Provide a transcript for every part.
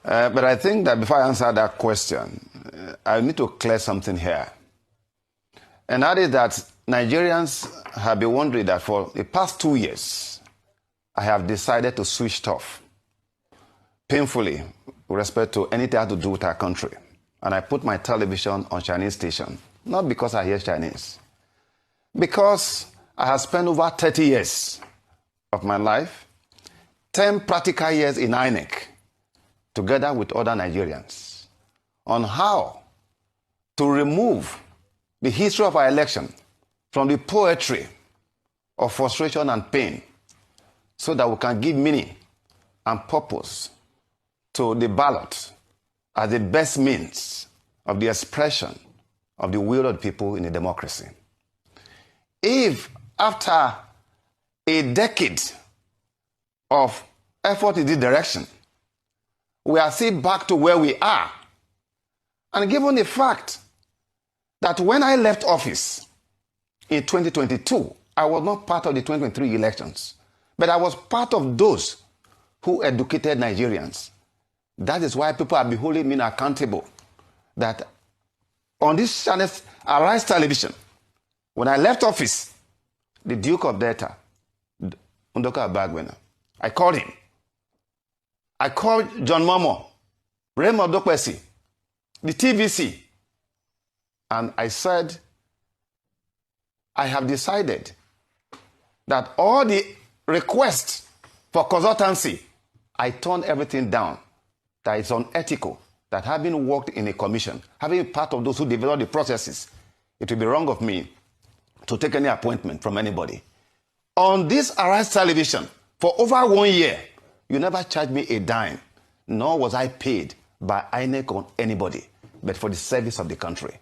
But I think that before I answer that question, I need to clear something here. And that is that Nigerians have been wondering that for the past 2 years, I have decided to switch off painfully with respect to anything to do with our country. And I put my television on Chinese station, not because I hear Chinese, because I have spent over 30 years of my life, 10 practical years in INEC, together with other Nigerians, on how to remove the history of our election from the poetry of frustration and pain, so that we can give meaning and purpose to the ballot as the best means of the expression of the will of the people in a democracy. If after a decade of effort in this direction, we are still back to where we are, and given the fact that when I left office in 2022, I was not part of the 2023 elections, but I was part of those who educated Nigerians. That is why people have been holding me accountable. That on this channel, Arise Television, when I left office, the Duke of Delta, Ndoka Bagwena, I called him. I called John Momo, Raymond Dokwesi, the TVC, and I said, I have decided that all the requests for consultancy, I turned everything down. That it's unethical, that having worked in a commission, having been part of those who develop the processes, it would be wrong of me to take any appointment from anybody. On this Arise Television, for over 1 year, you never charged me a dime, nor was I paid by INEC or anybody, but for the service of the country.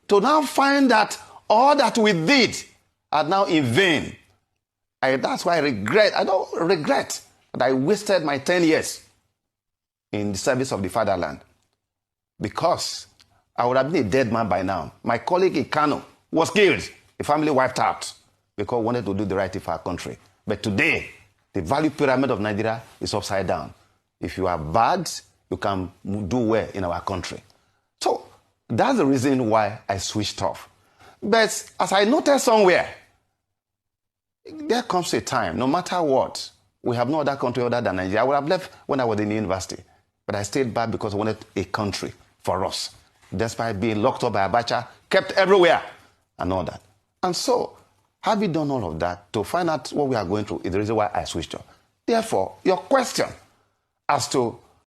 To now find that all that we did are now in vain, that's why I don't regret that I wasted my 10 years in the service of the fatherland, because I would have been a dead man by now. My colleague in Kano was killed, the family wiped out, because we wanted to do the right thing for our country. But today, the value pyramid of Nigeria is upside down. If you are bad, you can do well in our country. So that's the reason why I switched off. But as I noted somewhere, there comes a time, no matter what, we have no other country other than Nigeria. I would have left when I was in university, but I stayed back because I wanted a country for us, despite being locked up by Abacha, kept everywhere, and all that. And so, having done all of that, to find out what we are going through is the reason why I switched off. Therefore, your question as to